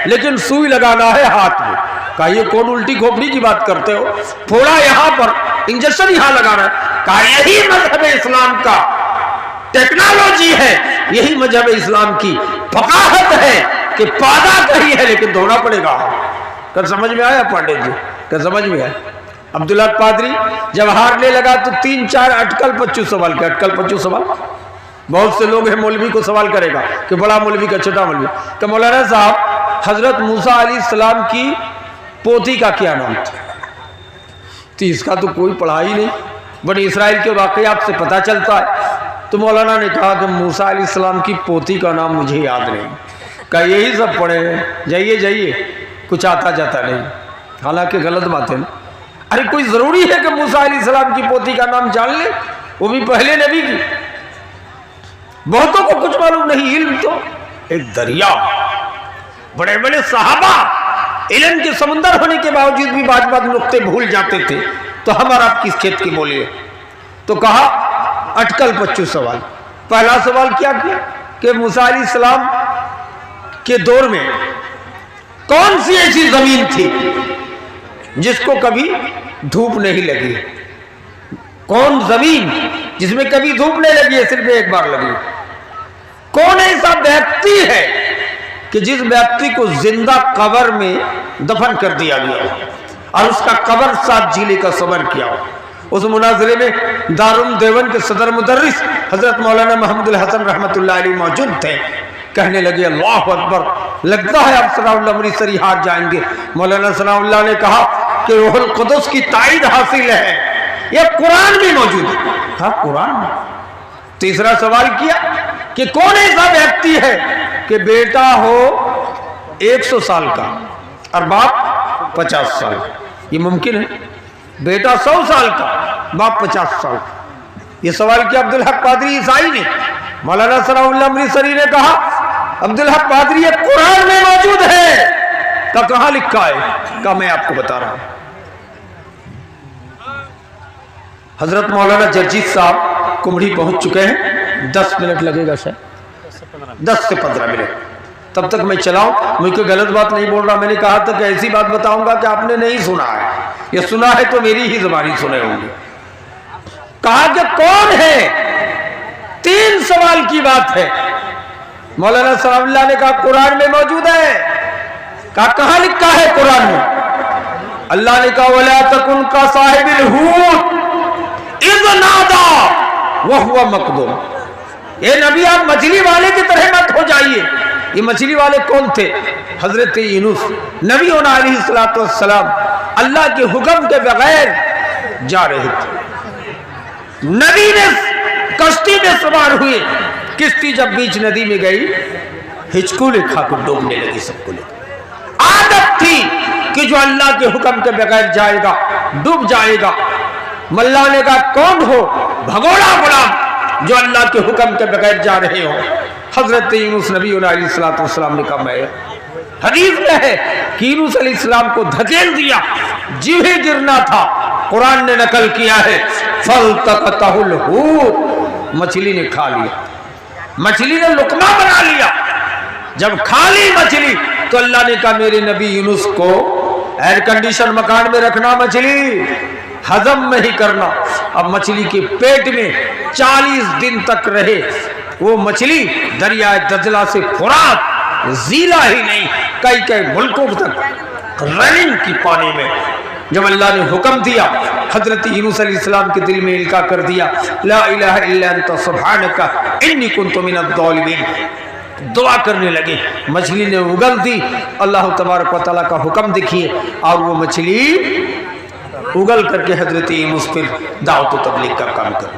लेकिन सुई लगाना है हाथ में। कहा ये कौन उल्टी खोपड़ी की बात करते हो, फोड़ा यहाँ पर, इंजेक्शन यहाँ लगाना है। कहा यही मजहब इस्लाम का टेक्नोलॉजी है, यही मजहब इस्लाम की फकाहत है कि पादा कही है लेकिन धोना पड़ेगा। कर समझ में आया पंडित जी? कर समझ में आया? अब्दुल्ला पादरी जब हारने लगा तो 3-4 अटकल पच्चू सवाल के, अटकल पच्चू सवाल। बहुत से लोग हैं मौलवी को सवाल करेगा कि बड़ा मौलवी का छोटा मौलवी का, मौलाना साहब हजरत मूसा अलैहिस्सलाम की पोती का क्या नाम था? तो इसका तो कोई पढ़ाई नहीं, बनी इसराइल के वाकयात से पता चलता है। तो मौलाना ने कहा कि मूसा अलैहिस्सलाम की पोती का नाम मुझे याद नहीं। कहा यही सब पढ़े हैं, जाइए जाइए, कुछ आता जाता नहीं। हालांकि गलत बात है ना। अरे कोई जरूरी है कि मूसा अलैहिस्सलाम की पोती का नाम जान ले, वो भी पहले नबी की? बहुतों को कुछ मालूम नहीं। इल्म तो एक दरिया, बड़े बड़े सहाबा इल्म के समुंदर होने के बावजूद भी बात नुक्ते भूल जाते थे। तो हमारा आप किस खेत की बोलिए? तो कहा अटकल पच्चू सवाल। पहला सवाल क्या किया कि मूसा अलैहिस्सलाम के दौर में कौन सी ऐसी जमीन थी जिसको कभी धूप नहीं लगी? कौन जमीन जिसमें कभी धूप नहीं लगी है, सिर्फ एक बार लगी? कौन ऐसा व्यक्ति है कि जिस व्यक्ति को जिंदा कब्र में दफन कर दिया गया और उसका कब्र 7 जिले का सबर किया? उस मुनाजरे में दारुल देवन के सदर मुदर्रिस हजरत मौलाना मोहम्मद हसन रहमतुल्लाह अलैह मौजूद थे। कहने लगे अल्लाह अकबर, लगता है अब सनाउल्लाह अमृतसरी हार जाएंगे। मौलाना सनाउल्लाह ने कहा कि रूहुल कुदस की ताईद हासिल है, यह कुरान में मौजूद है। कहा कुरान में? तीसरा सवाल किया कि कौन ऐसा व्यक्ति है कि बेटा हो 100 साल का और बाप 50 साल? ये मुमकिन है? बेटा 100 साल का, बाप 50 साल का। ये सवाल किया अब्दुल हक पादरी ईसाई ने। मौलाना सनाउल्लाह अमृतसरी ने कहा अब्दुल हक पादरी ये कुरान में मौजूद है। का कहां लिखा है? का मैं आपको बता रहा हूं। हजरत मौलाना जर्जीत साहब कुमड़ी पहुंच चुके हैं। 10 मिनट लगेगा शायद, 10 से 15 मिनट। तब तक मैं चलाऊं, मुझे गलत बात नहीं बोल रहा। मैंने कहा था कि ऐसी बात बताऊंगा कि आपने नहीं सुना है, ये सुना है तो मेरी ही ज़बानी सुने होंगे। कहा कि कौन है? 3 सवाल की बात है। मौलाना सनाउल्लाह ने कहा कुरान में मौजूद है। कहा कहां लिखा है कुरान में? अल्लाह ने कहा वला तकुन का साहिबिल हूत इज़ नादा वह हुआ मकदूम। ये नबी आप मछली वाले की तरह मत हो जाइए। ये मछली वाले कौन थे? हजरत यूनुस नबी अलैहिस्सलातु वस्सलाम अल्लाह के हुक्म के बगैर जा रहे थे। नबी ने कश्ती में सवार हुए, किश्ती जब बीच नदी में गई हिचकुले खाकर डूबने लगी। सबको आदत थी कि जो अल्लाह के हुक्म के बगैर जाएगा डूब जाएगा। मल्ला ने कहा कौन हो? भगोड़ा गुलाम जो अल्लाह के हुक्म के बगैर जा रहे हो। हजरत यूनुस नबी अलैहिस्सलातु वस्सलाम ने कहा मैं। हदीस में है कि यूनुस अलैहिस्सलाम को धकेल दिया, जीवे गिरना था। कुरान ने नकल किया है फल्तक़तहुल हूत, मछली ने खा लिया। मछली ने लुकमा बना लिया। जब खा ली मछली तो अल्लाह ने कहा मेरे नबी यूनुस को एयर कंडीशन मकान में रखना, मछली हजम नहीं करना। अब मछली के पेट में 40 दिन तक रहे वो मछली दरिया दजला से फुरात जीला ही नहीं कई कई मुल्कों तक रनिंग की पानी में। जब अल्लाह ने हुक्म दिया हजरत यूनुस अलैहिस्सलाम के दिल में इल्का कर दिया ला इलाहा इल्ला अंता सुब्हानका इन्नी कुन्तु मिनज़ ज़ालिमीन। दुआ करने लगे, मछली ने उगल दी। अल्लाह तबारक व तआला का हुक्म देखिए और वो मछली उगल करके हजरत यूनुस पर दावत व तबलीग का काम कर।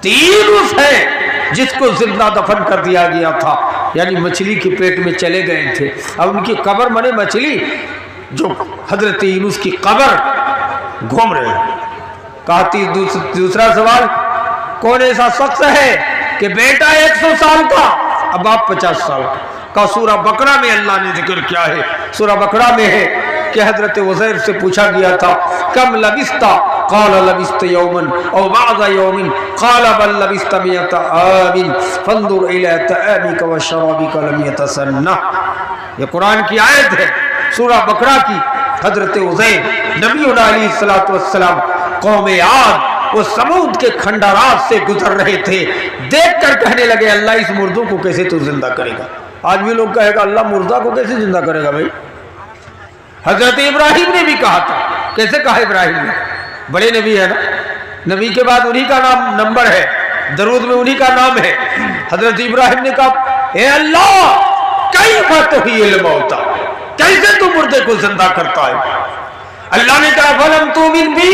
यूनुस है जिसको जिंदा दफन कर दिया गया था, यानी मछली के पेट में चले गए थे। अब उनकी कब्र मने मछली जो हजरत यूनुस की कब्र घूम रहे हैं। कहती दूसरा सवाल कौन ऐसा शख्स है कि बेटा 100 साल का अब बाप 50 साल का? सूरा बकरा में अल्लाह ने जिक्र किया है। सूरा बकरा में है कि हजरत उज़ैर से पूछा गया था कम लबिस्ता, क़ाल लबिस्त यौमन औ बअज़ यौमिन, क़ाल बल लबिस्त मियत आमिन फंजुर इला तआमिका व शराबिका लम यतसन्ना। ये कुरान की आयत है सूरा बकरा की। हजरत उज़ैर नबी अलैहिस्सलाम कौम आद वो समूद के खंडारात से गुजर रहे थे, देखकर कहने लगे अल्लाह इस मुर्दों को कैसे तू जिंदा करेगा। आज भी लोग कहेगा अल्लाह मुर्दा को कैसे जिंदा करेगा भाई। हजरत इब्राहिम ने भी कहा था। कैसे कहा इब्राहिम ने? बड़े नबी है ना, नबी के बाद उन्हीं का नाम नंबर है, दरूद में उन्हीं का नाम है। हजरत इब्राहिम ने कहा ए अल्लाह कई बात हुई मौता, कैसे तू मुर्दे को जिंदा करता है। अल्लाह ने कहा फलम तुमिन भी,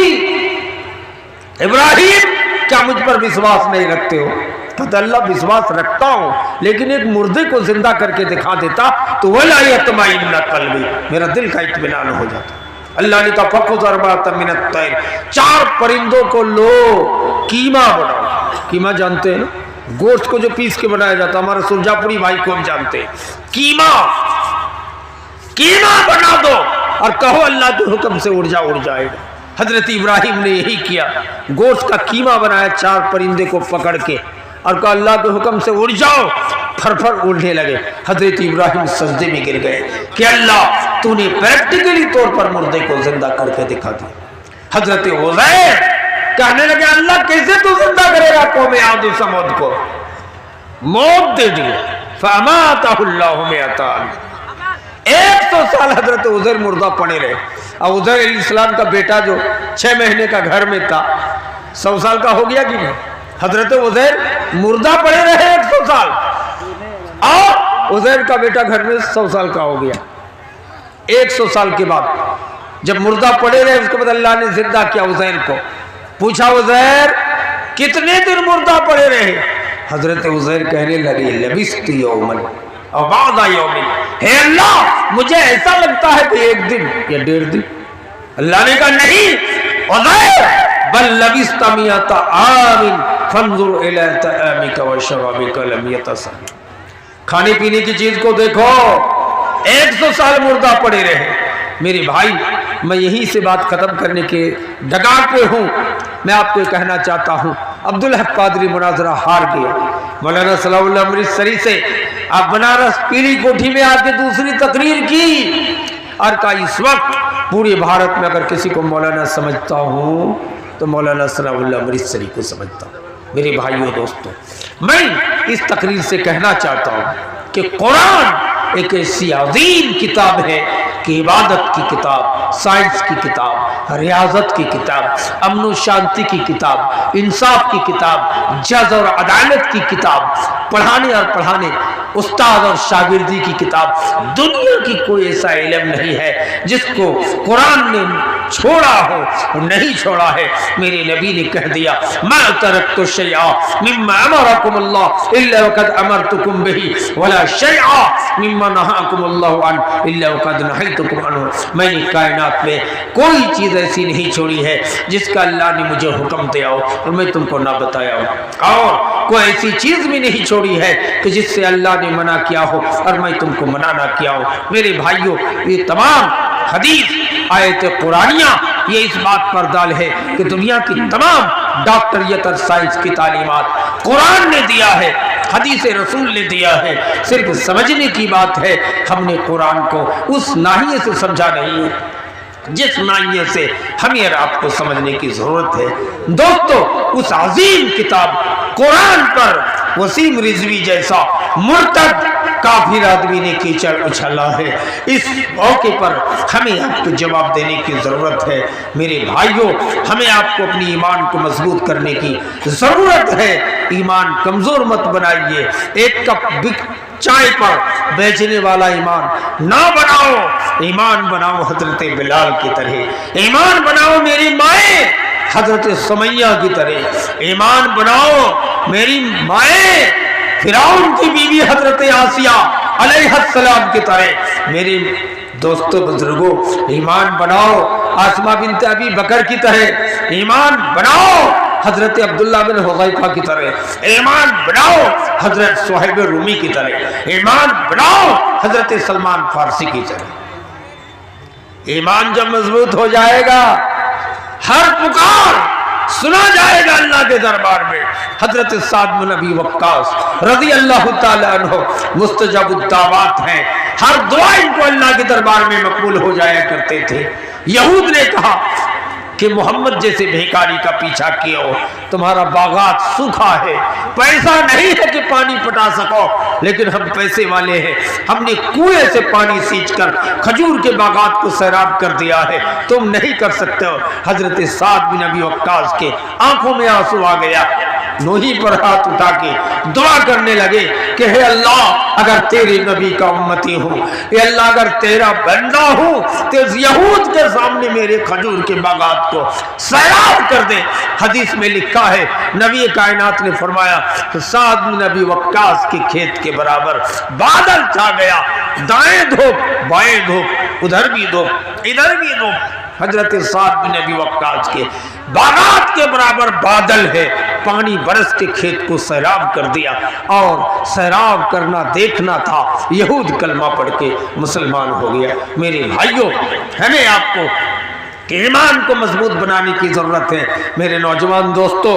इब्राहिम क्या मुझ पर विश्वास नहीं रखते हो? कहता अल्लाह विश्वास रखता हूं, लेकिन एक मुर्दे को जिंदा करके दिखा देता तो वला यतमइन्ना कल्बी, मेरा दिल का इत्मीनान हो जाता। अल्लाह ने कहा फकुज़ अर्बअतम मिनत तैर, 4 परिंदों को लो, कीमा बनाओ। कीमा जानते हैं ना, गोश्त को जो पीस के बनाया जाता, हमारे सुरजापुरी भाई को हम जानते हैं। कीमा बना दो और कहो अल्लाह के हुक्म से उड़ जाएगा। हजरत इब्राहिम ने यही किया, गोश्त का कीमा बनाया 4 परिंदे को पकड़ के और कहा अल्लाह के हुक्म से उड़ जाओ। फर उड़ने लगे। हजरत इब्राहिम सजदे में गिर गए कि अल्लाह तूने प्रैक्टिकली तौर पर मुर्दे को जिंदा करके दिखा दिया। हजरत उज़ैर कहने लगे अल्लाह कैसे तू जिंदा करेगा कौम आद और समूद को? मौत दे दी। फअमातहुल्लाहु मिअता, 100 साल हजरत उज़ैर मुर्दा पड़े रहे। और उज़ैर अलैहिस्सलाम का बेटा जो 6 महीने का घर में था 100 साल का हो गया कि नहीं? हजरत उज़ैर मुर्दा पड़े रहे 100 साल और उज़ैर का बेटा घर में 100 साल का हो गया। 100 साल के बाद जब मुर्दा पड़े रहे उसके बाद अल्लाह ने जिंदा किया उज़ैर को। पूछा उज़ैर कितने दिन मुर्दा पड़े रहे? हजरत उज़ैर कहने लगे लबिस्तु यौमन और बादा यौमिन, हे अल्लाह मुझे ऐसा लगता है कि 1 दिन या 1.5 दिन। अल्लाह ने कहा नहीं उज़ैर बल लबिस्त मिअता आमिन फंजुर इला तआमिका व शराबिका लम यतसन, खाने पीने की चीज को देखो। 100 साल मुर्दा पड़े रहे। मेरे भाई मैं यहीं से बात खत्म करने के डगार पे हूँ। मैं आपको कहना चाहता हूँ अब्दुल हक कादरी मुनाजरा हार गया। मौलाना सलाउल्लाह अमृतसरी से आप बनारस पीली कोठी में आके दूसरी तकरीर की और का इस वक्त पूरे भारत में अगर किसी को मौलाना समझता हूँ तो मौलाना सलाउल्लाह अमृतसरी को समझता हूँ। मेरे भाइयों दोस्तों, मैं इस तकरीर से कहना चाहता हूँ कि कुरान एक ऐसी अजीम किताब है कि इबादत की किताब, साइंस की किताब, रियाजत की किताब, अमन शांति की किताब, इंसाफ की किताब, जज और अदालत की किताब, पढ़ाने और पढ़ाने, उस्ताद और शागिर्दी की किताब। दुनिया की कोई ऐसा इल्म नहीं है जिसको कुरान ने छोड़ा हो और नहीं छोड़ा है। मेरे नबी ने कह दिया मा तरक्तु शैआ मिम्मा अमरकुमुल्लाह इल्ला वक़द अमरतुकुम बिही वला शैआ मिम्मा नहाकुमुल्लाहु अन इल्ला वक़द नहैतुकुम अन्हु। मैंने कायनात में कोई चीज़ ऐसी नहीं छोड़ी है जिसका अल्लाह ने मुझे हुक्म दिया हो और मैं तुमको ना बताया हो, और कोई ऐसी चीज़ भी नहीं छोड़ी है कि जिससे अल्लाह ने मना किया हो और मैं तुमको मना ना किया हो। मेरे भाइयों, ये तमाम हदीस आयत कुरानिया ये इस बात पर दाल है कि दुनिया की तमाम डॉक्टरियत और साइंस की तालीमात कुरान ने दिया है, हदीस रसूल ने दिया है। सिर्फ समझने की बात है, हमने कुरान को उस नाहिए से समझा नहीं है जिस नाहिए से हमें और आपको समझने की जरूरत है। दोस्तों, उस अजीम किताब कुरान पर वसीम रिजवी जैसा मुर्तद काफिर आदमी ने कीचड़ उछाला है। इस मौके पर हमें आपको जवाब देने की जरूरत है। मेरे भाइयों, हमें आपको अपनी ईमान को मजबूत करने की जरूरत है। ईमान कमजोर मत बनाइए। एक कप चाय पर बेचने वाला ईमान ना बनाओ। ईमान बनाओ हजरत बिलाल की तरह। ईमान बनाओ मेरी माए हजरत सुमैया की तरह। ईमान बनाओ मेरी माए फिरौन की बीवी हजरत आसिया अलैहिस्सलाम की तरह। मेरे दोस्तों बुजुर्गों, ईमान बनाओ आसमा बिन्त अबी बकर की तरह। ईमान बनाओ हजरत अब्दुल्ला बिन हुज़ैफा की तरह। ईमान बनाओ हजरत सुहैब रूमी की तरह। ईमान बनाओ हजरत सलमान फारसी की तरह। ईमान जब मजबूत हो जाएगा, हर पुकार सुना जाएगा अल्लाह के दरबार में। हजरत साद बिन अबी वक्कास रज़ी अल्लाह ताला अन्हु मुस्तजब दावत हैं, हर दुआ इनको अल्लाह के दरबार में मकबूल हो जाया करते थे। यहूद ने कहा कि मोहम्मद जैसे भिखारी का पीछा किया हो, तुम्हारा बागात सूखा है, पैसा नहीं है कि पानी पटा सको, लेकिन हम पैसे वाले हैं, हमने कुएं से पानी सींचकर खजूर के बागात को सैराब कर दिया है, तुम नहीं कर सकते हो। हजरत साद बिन अबी वक्कास के आंखों में आंसू आ गया, नोही पर हाथ उठा के दुआ करने लगे कि हे अल्लाह, अगर तेरे नबी का उम्मती हूँ, ये अल्लाह अगर तेरा बंदा हूँ, तो यहूद के सामने मेरे खजूर के बागात को सैराब कर दे। हदीस में लिखा है नबी कायनात ने फरमाया तो साद बिन अबी वक्कास के खेत के बराबर बादल छा गया, दाएं धूप बाएं धूप, उधर भी धूप इधर भी धूप। हजरत साद बिन अबी वक्कास के बागात के बराबर बादल है, पानी बरस के खेत को सैराब कर दिया। और सैराब करना देखना था, यहूद कलमा पढ़ के मुसलमान हो गया। मेरे भाइयों, हमें आपको ईमान को मजबूत बनाने की जरूरत है। मेरे नौजवान दोस्तों,